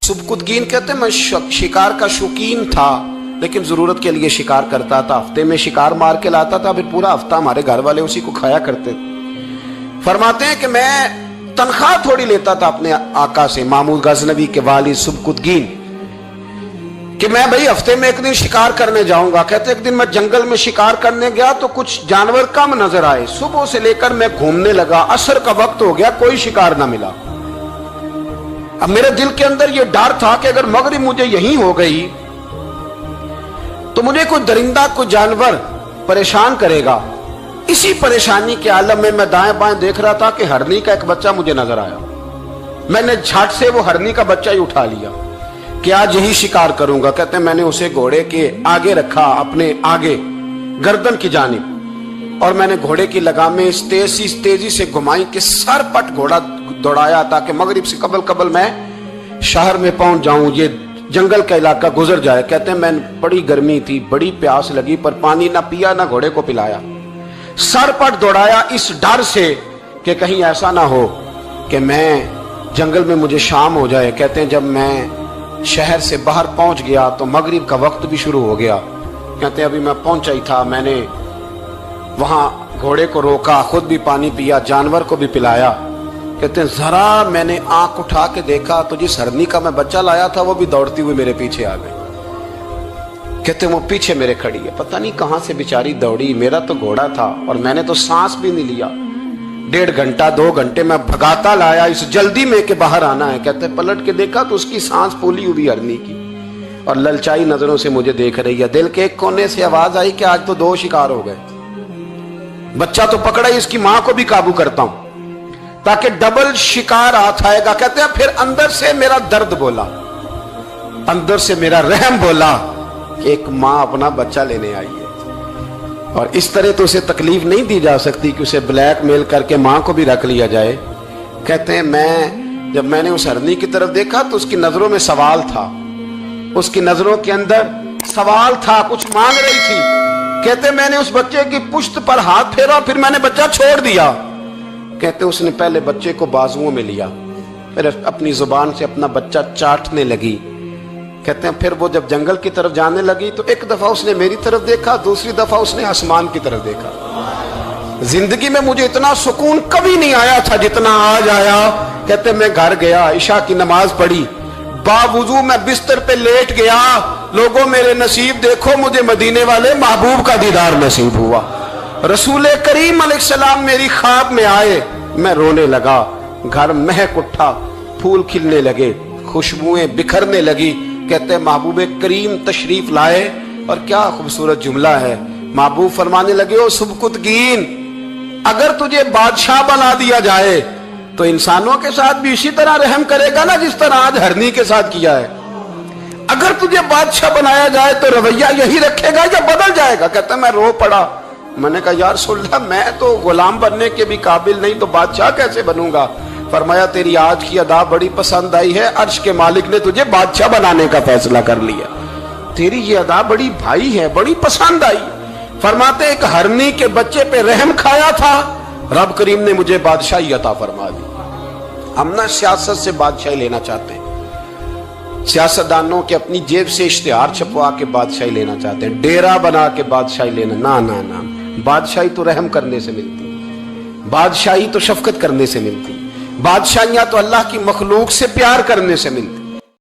सुबकुतगीन कहते हैं मैं शिकार का शौकीन था, लेकिन जरूरत के लिए शिकार करता था। हफ्ते में शिकार मार के लाता था, फिर पूरा हफ्ता हमारे घर वाले उसी को खाया करते थे। फरमाते हैं कि मैं तनख्वाह थोड़ी लेता था अपने आका से, मामूद गजनवी के वालिद सुबकुतगीन, कि मैं भाई हफ्ते में एक दिन शिकार करने जाऊंगा। कहते एक दिन मैं जंगल में शिकार करने गया तो कुछ जानवर कम नजर आए। सुबह से लेकर मैं घूमने लगा, असर का वक्त हो गया, कोई शिकार ना मिला। अब मेरे दिल के अंदर यह डर था कि अगर मगरिब मुझे यहीं हो गई तो मुझे कोई दरिंदा, कोई जानवर परेशान करेगा। इसी परेशानी के आलम में मैं दाएं बाएं देख रहा था कि हरनी का एक बच्चा मुझे नजर आया। मैंने झट से वो हरनी का बच्चा ही उठा लिया कि आज यही शिकार करूंगा। कहते हैं मैंने उसे घोड़े के आगे रखा, अपने आगे गर्दन की जानिब, और मैंने घोड़े की लगामें इस तेजी से घुमाई कि सर पट घोड़ा दौड़ाया ताकि मगरिब से कबल मैं शहर में पहुंच जाऊं, ये जंगल का इलाका गुजर जाए। कहते हैं मैं बड़ी गर्मी थी, बड़ी प्यास लगी, पर पानी ना पिया ना घोड़े को पिलाया। सर पट दौड़ाया इस डर से कि कहीं ऐसा ना हो कि मैं जंगल में मुझे शाम हो जाए। कहते हैं जब मैं शहर से बाहर पहुंच गया तो मगरिब का वक्त भी शुरू हो गया। कहते हैं अभी मैं पहुंचा ही था, मैंने वहां घोड़े को रोका, खुद भी पानी पिया, जानवर को भी पिलाया। कहते हैं जरा मैंने आंख उठा के देखा तो जिस हरनी का मैं बच्चा लाया था वो भी दौड़ती हुई मेरे पीछे आ गई। कहते हैं वो पीछे मेरे खड़ी है, पता नहीं कहां से बेचारी दौड़ी। मेरा तो घोड़ा था और मैंने तो सांस भी नहीं लिया। 1.5 घंटा 2 घंटे मैं भगाता लाया इस जल्दी में कि बाहर आना है। कहते हैं पलट के देखा तो उसकी सांस फूली हुई हरनी की और ललचाई नजरों से मुझे देख रही है। दिल के एक कोने से आवाज आई कि आज तो 2 शिकार हो गए। बच्चा तो पकड़ा ही, इसकी मां को भी काबू करता हूं ताकि डबल शिकार हाथ आएगा। कहते हैं फिर अंदर से मेरा दर्द बोला, अंदर से मेरा रहम बोला कि एक मां अपना बच्चा लेने आई है और इस तरह तो उसे तकलीफ नहीं दी जा सकती कि उसे ब्लैकमेल करके मां को भी रख लिया जाए। कहते हैं जब मैंने उस हरनी की तरफ देखा तो उसकी नजरों में सवाल था, उसकी नजरों के अंदर सवाल था, कुछ मांग रही थी। कहते मैंने उस बच्चे की पुश्त पर हाथ फेरा, फिर मैंने बच्चा छोड़ दिया। कहते उसने पहले बच्चे को बाजुओं में लिया, फिर अपनी जुबान से अपना बच्चा चाटने लगी। कहते हैं फिर वो जब जंगल की तरफ जाने लगी तो एक दफा उसने मेरी तरफ देखा, दूसरी दफा उसने आसमान की तरफ देखा। जिंदगी में मुझे इतना सुकून कभी नहीं आया था जितना आज आया। कहते मैं घर गया, इशा की नमाज पढ़ी, बावुजू मैं बिस्तर पे लेट गया। लोगों मेरे नसीब देखो, मुझे मदीने वाले महबूब का दीदार नसीब हुआ। रसूल करीम अलैहिस्सलाम मेरी ख्वाब में आए, मैं रोने लगा। घर महक उठा, फूल खिलने लगे, खुशबुएं बिखरने लगी। कहते हैं महबूब करीम तशरीफ लाए और क्या खूबसूरत जुमला है। महबूब फरमाने लगे ओ सुबकुतगीन, अगर तुझे बादशाह बना दिया जाए तो इंसानों के साथ भी इसी तरह रहम करेगा ना जिस तरह आज हरनी के साथ किया है। अगर तुझे बादशाह बनाया जाए तो रवैया यही रखेगा या बदल जाएगा। कहता मैं रो पड़ा, मैंने कहा यार सुल्ला मैं तो गुलाम बनने के भी काबिल नहीं, तो बादशाह कैसे बनूंगा। फरमाया तेरी आज की अदा बड़ी पसंद आई है, अर्श के मालिक ने तुझे बादशाह बनाने का फैसला कर लिया। तेरी ये अदा बड़ी भाई है, बड़ी पसंद आई। फरमाते एक हरनी के बच्चे पे रहम खाया था, रब करीम ने मुझे बादशाही अता फरमा दी। हम ना सियासत से बादशाही लेना चाहते हैं, सियासतदानों के अपनी जेब से इश्तिहार छपवा के बादशाही लेना चाहते हैं, डेरा बना के बादशाही लेना। ना ना ना, बादशाही तो रहम करने से मिलती, बादशाही तो शफकत करने से मिलती, बादशाहियां तो अल्लाह की मखलूक से प्यार करने से मिलती।